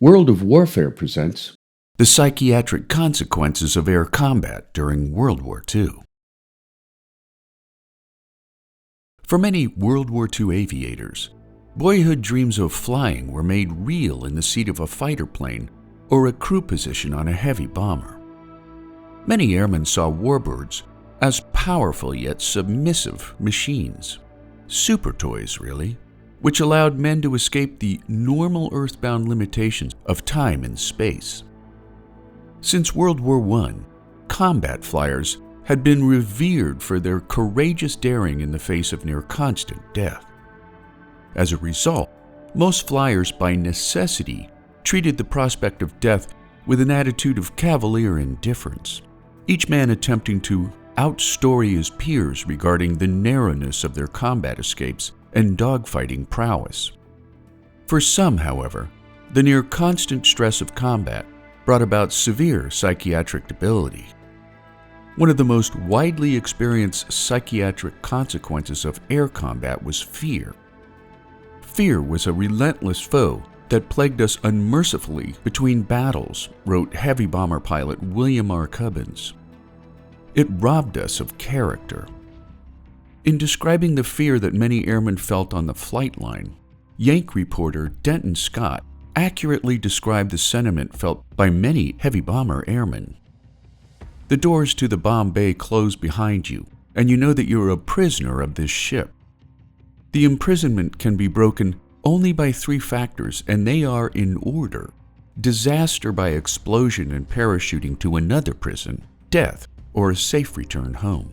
World of Warfare presents The Psychiatric Consequences of Air Combat During World War II. For many World War II aviators, boyhood dreams of flying were made real in the seat of a fighter plane or a crew position on a heavy bomber. Many airmen saw warbirds as powerful yet submissive machines, super toys really, which allowed men to escape the normal earthbound limitations of time and space. Since World War I, combat flyers had been revered for their courageous daring in the face of near constant death. As a result, most flyers by necessity treated the prospect of death with an attitude of cavalier indifference, each man attempting to outstory his peers regarding the narrowness of their combat escapes and dogfighting prowess. For some, however, the near constant stress of combat brought about severe psychiatric debility. One of the most widely experienced psychiatric consequences of air combat was fear. Fear was a relentless foe that plagued us unmercifully between battles, wrote heavy bomber pilot William R. Cubbins. It robbed us of character. In describing the fear that many airmen felt on the flight line, Yank reporter Denton Scott accurately described the sentiment felt by many heavy bomber airmen. The doors to the bomb bay close behind you, and you know that you're a prisoner of this ship. The imprisonment can be broken only by three factors, and they are in order: disaster by explosion and parachuting to another prison, death, or a safe return home.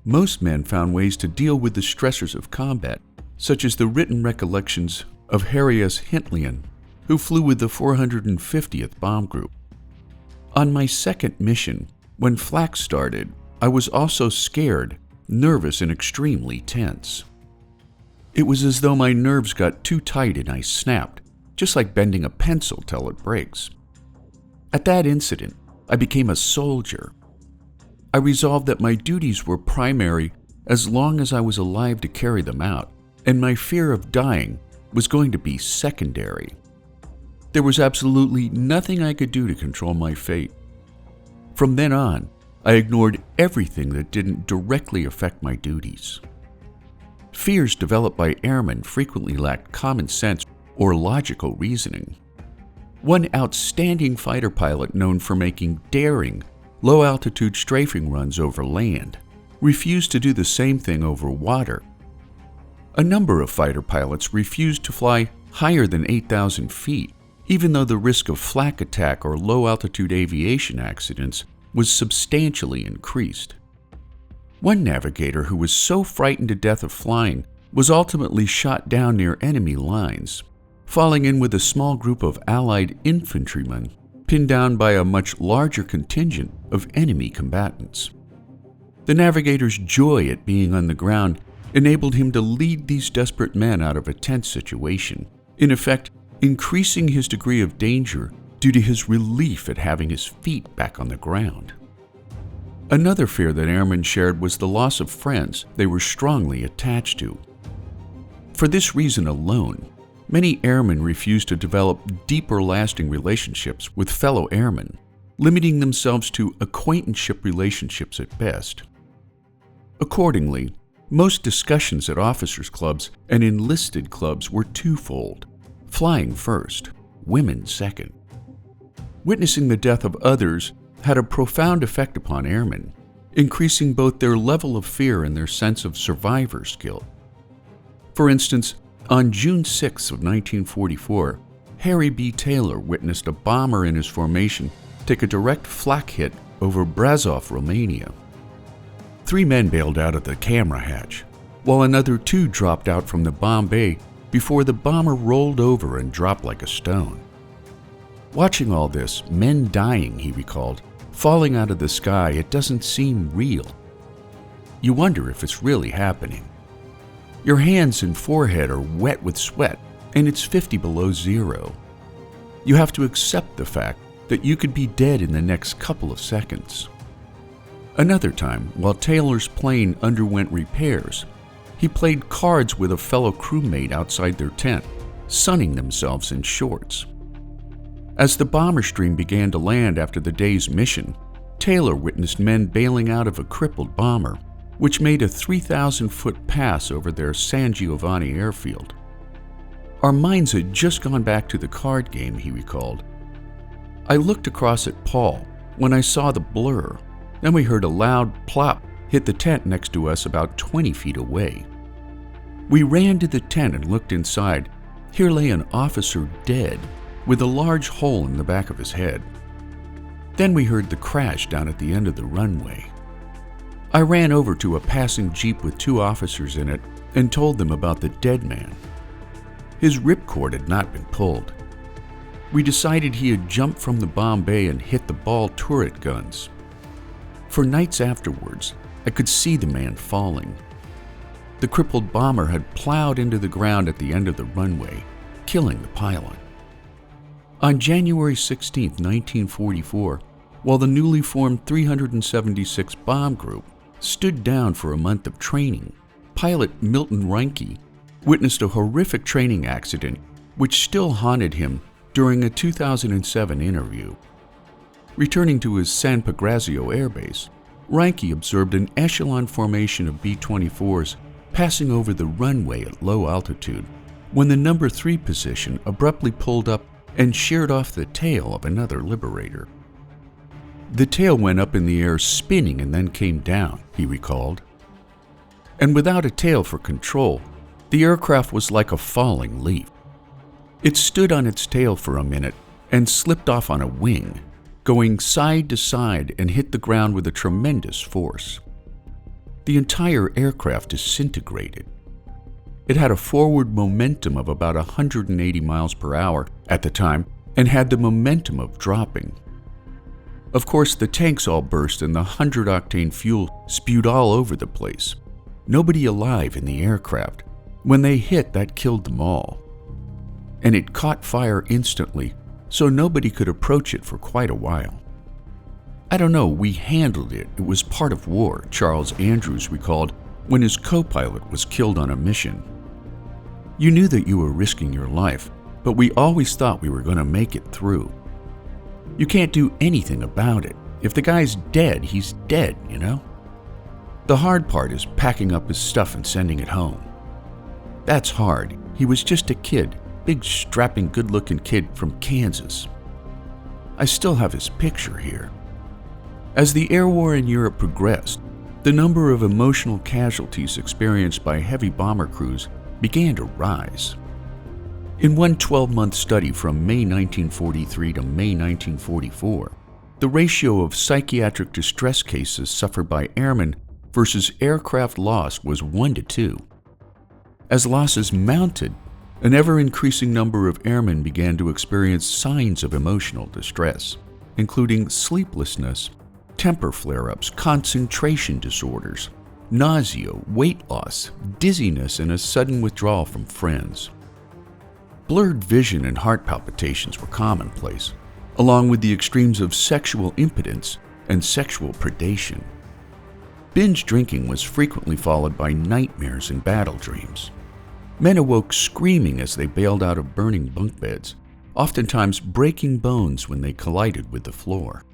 Most men found ways to deal with the stressors of combat, such as the written recollections of Harry S. Hintlian, who flew with the 450th Bomb Group. On my second mission, when flak started, I was also scared, nervous, and extremely tense. It was as though my nerves got too tight and I snapped, just like bending a pencil till it breaks. At that incident, I became a soldier. I resolved that my duties were primary as long as I was alive to carry them out, and my fear of dying was going to be secondary. There was absolutely nothing I could do to control my fate. From then on, I ignored everything that didn't directly affect my duties. Fears developed by airmen frequently lacked common sense or logical reasoning. One outstanding fighter pilot known for making daring, low-altitude strafing runs over land refused to do the same thing over water. A number of fighter pilots refused to fly higher than 8,000 feet, even though the risk of flak attack or low-altitude aviation accidents was substantially increased. One navigator who was so frightened to death of flying was ultimately shot down near enemy lines, falling in with a small group of Allied infantrymen pinned down by a much larger contingent of enemy combatants. The navigator's joy at being on the ground enabled him to lead these desperate men out of a tense situation, in effect increasing his degree of danger due to his relief at having his feet back on the ground. Another fear that airmen shared was the loss of friends they were strongly attached to. For this reason alone, many airmen refused to develop deeper lasting relationships with fellow airmen, limiting themselves to acquaintanceship relationships at best. Accordingly, most discussions at officers' clubs and enlisted clubs were twofold: flying first, women second. Witnessing the death of others had a profound effect upon airmen, increasing both their level of fear and their sense of survivor's guilt. For instance, on June 6 of 1944, Harry B. Taylor witnessed a bomber in his formation take a direct flak hit over Brasov, Romania. 3 men bailed out of the camera hatch, while another 2 dropped out from the bomb bay before the bomber rolled over and dropped like a stone. Watching all this, men dying, he recalled, falling out of the sky, it doesn't seem real. You wonder if it's really happening. Your hands and forehead are wet with sweat, and it's 50 below zero. You have to accept the fact that you could be dead in the next couple of seconds. Another time, while Taylor's plane underwent repairs, he played cards with a fellow crewmate outside their tent, sunning themselves in shorts. As the bomber stream began to land after the day's mission, Taylor witnessed men bailing out of a crippled bomber, which made a 3,000-foot pass over their San Giovanni airfield. Our minds had just gone back to the card game, he recalled. I looked across at Paul when I saw the blur. Then we heard a loud plop hit the tent next to us about 20 feet away. We ran to the tent and looked inside. Here lay an officer dead, with a large hole in the back of his head. Then we heard the crash down at the end of the runway. I ran over to a passing jeep with 2 officers in it and told them about the dead man. His ripcord had not been pulled. We decided he had jumped from the bomb bay and hit the ball turret guns. For nights afterwards, I could see the man falling. The crippled bomber had plowed into the ground at the end of the runway, killing the pilot. On January 16, 1944, while the newly formed 376 Bomb Group stood down for a month of training, pilot Milton Reinke witnessed a horrific training accident which still haunted him during a 2007 interview. Returning to his San Pagrazio Air Base, Reinke observed an echelon formation of B-24s passing over the runway at low altitude when the number 3 position abruptly pulled up and sheared off the tail of another Liberator. The tail went up in the air spinning and then came down, he recalled. And without a tail for control, the aircraft was like a falling leaf. It stood on its tail for a minute and slipped off on a wing, going side to side and hit the ground with a tremendous force. The entire aircraft disintegrated. It had a forward momentum of about 180 miles per hour at the time and had the momentum of dropping. Of course, the tanks all burst and the 100-octane fuel spewed all over the place. Nobody alive in the aircraft. When they hit, that killed them all. And it caught fire instantly, so nobody could approach it for quite a while. I don't know, we handled it. It was part of war, Charles Andrews recalled when his co-pilot was killed on a mission. You knew that you were risking your life, but we always thought we were going to make it through. You can't do anything about it. If the guy's dead, he's dead, you know? The hard part is packing up his stuff and sending it home. That's hard. He was just a kid, big, strapping, good-looking kid from Kansas. I still have his picture here. As the air war in Europe progressed, the number of emotional casualties experienced by heavy bomber crews began to rise. In one 12-month study from May 1943 to May 1944, the ratio of psychiatric distress cases suffered by airmen versus aircraft lost was 1-2. As losses mounted, an ever-increasing number of airmen began to experience signs of emotional distress, including sleeplessness, temper flare-ups, concentration disorders, nausea, weight loss, dizziness, and a sudden withdrawal from friends. Blurred vision and heart palpitations were commonplace, along with the extremes of sexual impotence and sexual predation. Binge drinking was frequently followed by nightmares and battle dreams. Men awoke screaming as they bailed out of burning bunk beds, oftentimes breaking bones when they collided with the floor.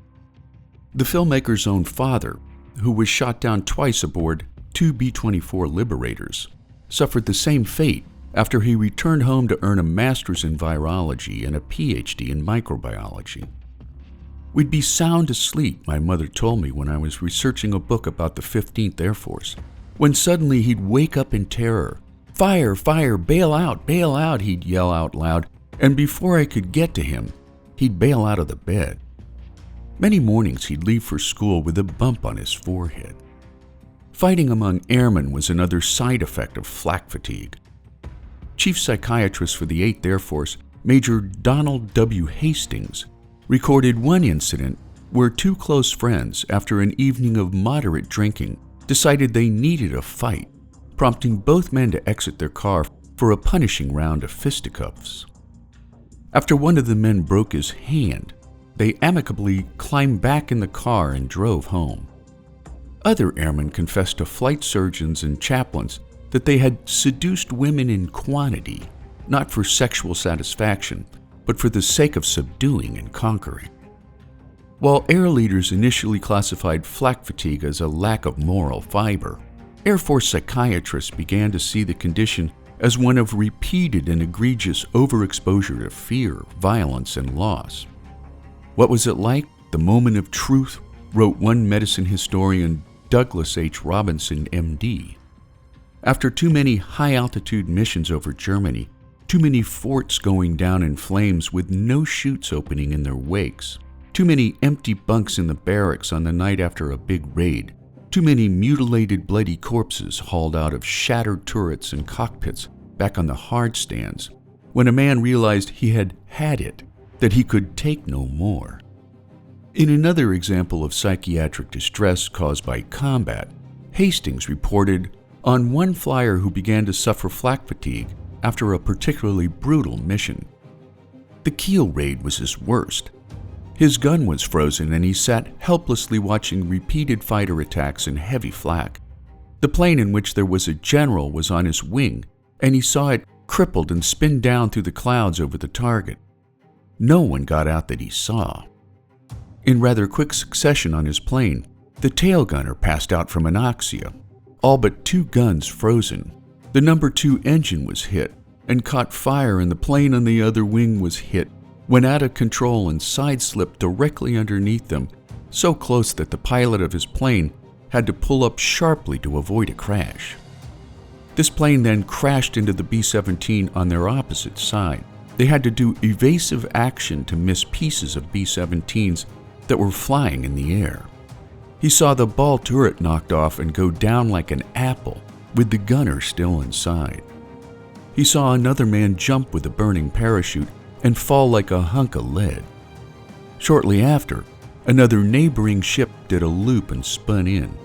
The filmmaker's own father, who was shot down twice aboard 2 B-24 Liberators, suffered the same fate after he returned home to earn a master's in virology and a PhD in microbiology. We'd be sound asleep, my mother told me when I was researching a book about the 15th Air Force, when suddenly he'd wake up in terror. "Fire, fire, bail out," he'd yell out loud, and before I could get to him, he'd bail out of the bed. Many mornings he'd leave for school with a bump on his forehead. Fighting among airmen was another side effect of flak fatigue. Chief Psychiatrist for the 8th Air Force, Major Donald W. Hastings, recorded one incident where 2 close friends, after an evening of moderate drinking, decided they needed a fight, prompting both men to exit their car for a punishing round of fisticuffs. After one of the men broke his hand, they amicably climbed back in the car and drove home. Other airmen confessed to flight surgeons and chaplains that they had seduced women in quantity, not for sexual satisfaction, but for the sake of subduing and conquering. While air leaders initially classified flak fatigue as a lack of moral fiber, Air Force psychiatrists began to see the condition as one of repeated and egregious overexposure to fear, violence, and loss. What was it like? The moment of truth, wrote one medicine historian, Douglas H. Robinson, MD. After too many high-altitude missions over Germany, too many forts going down in flames with no chutes opening in their wakes, too many empty bunks in the barracks on the night after a big raid, too many mutilated, bloody corpses hauled out of shattered turrets and cockpits back on the hard stands, when a man realized he had had it, that he could take no more. In another example of psychiatric distress caused by combat, Hastings reported on one flyer who began to suffer flak fatigue after a particularly brutal mission. The Kiel raid was his worst. His gun was frozen and he sat helplessly watching repeated fighter attacks in heavy flak. The plane in which there was a general was on his wing, and he saw it crippled and spin down through the clouds over the target. No one got out that he saw. In rather quick succession on his plane, the tail gunner passed out from anoxia. All but 2 guns frozen. The number 2 engine was hit and caught fire, and the plane on the other wing was hit, went out of control and side-slipped directly underneath them, so close that the pilot of his plane had to pull up sharply to avoid a crash. This plane then crashed into the B-17 on their opposite side. They had to do evasive action to miss pieces of B-17s that were flying in the air. He saw the ball turret knocked off and go down like an apple, with the gunner still inside. He saw another man jump with a burning parachute and fall like a hunk of lead. Shortly after, another neighboring ship did a loop and spun in.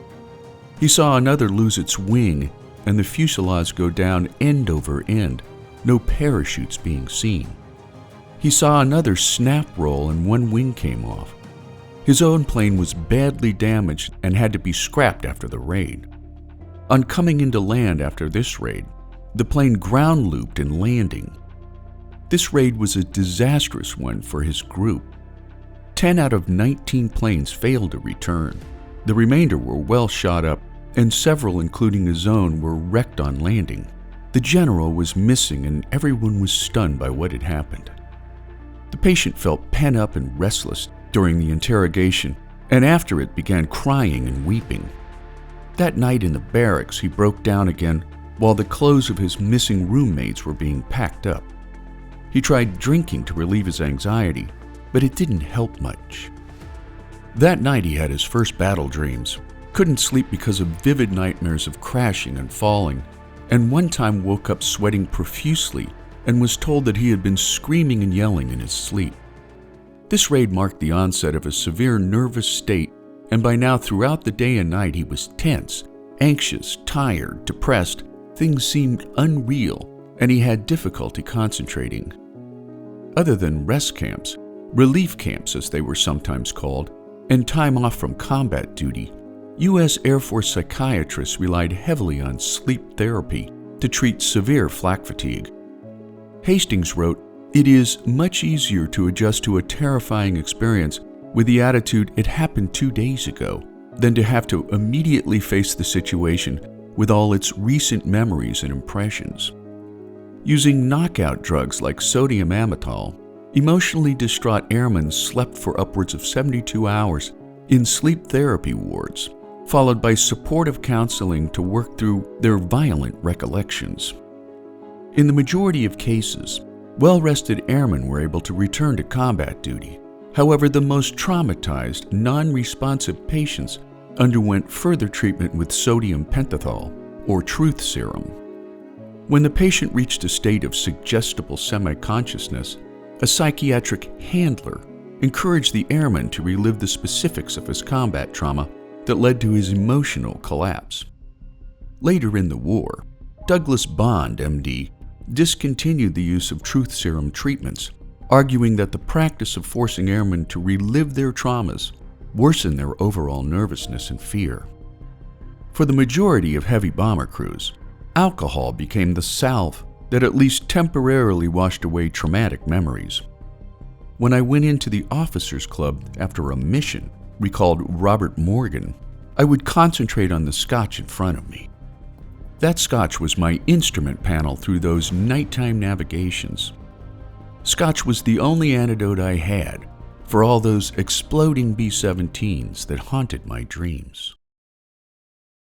He saw another lose its wing and the fuselage go down end over end, no parachutes being seen. He saw another snap roll and one wing came off. His own plane was badly damaged and had to be scrapped after the raid. On coming into land after this raid, the plane ground looped in landing. This raid was a disastrous one for his group. 10 out of 19 planes failed to return. The remainder were well shot up, and several, including his own, were wrecked on landing. The general was missing, and everyone was stunned by what had happened. The patient felt pent up and restless during the interrogation, and after it began crying and weeping. That night in the barracks, he broke down again while the clothes of his missing roommates were being packed up. He tried drinking to relieve his anxiety, but it didn't help much. That night he had his first battle dreams, couldn't sleep because of vivid nightmares of crashing and falling, and one time woke up sweating profusely and was told that he had been screaming and yelling in his sleep. This raid marked the onset of a severe nervous state, and by now throughout the day and night he was tense, anxious, tired, depressed. Things seemed unreal, and he had difficulty concentrating. Other than rest camps, relief camps as they were sometimes called, and time off from combat duty, U.S. Air Force psychiatrists relied heavily on sleep therapy to treat severe flak fatigue. Hastings wrote, "It is much easier to adjust to a terrifying experience with the attitude it happened 2 days ago than to have to immediately face the situation with all its recent memories and impressions." Using knockout drugs like sodium amytal, emotionally distraught airmen slept for upwards of 72 hours in sleep therapy wards, followed by supportive counseling to work through their violent recollections. In the majority of cases, well-rested airmen were able to return to combat duty. However, the most traumatized, non-responsive patients underwent further treatment with sodium pentothal, or truth serum. When the patient reached a state of suggestible semi-consciousness, a psychiatric handler encouraged the airman to relive the specifics of his combat trauma that led to his emotional collapse. Later in the war, Douglas Bond, MD, discontinued the use of truth serum treatments, arguing that the practice of forcing airmen to relive their traumas worsened their overall nervousness and fear. For the majority of heavy bomber crews, alcohol became the salve that at least temporarily washed away traumatic memories. When I went into the officers' club after a mission, recalled Robert Morgan, I would concentrate on the scotch in front of me. That scotch was my instrument panel through those nighttime navigations. Scotch was the only antidote I had for all those exploding B-17s that haunted my dreams.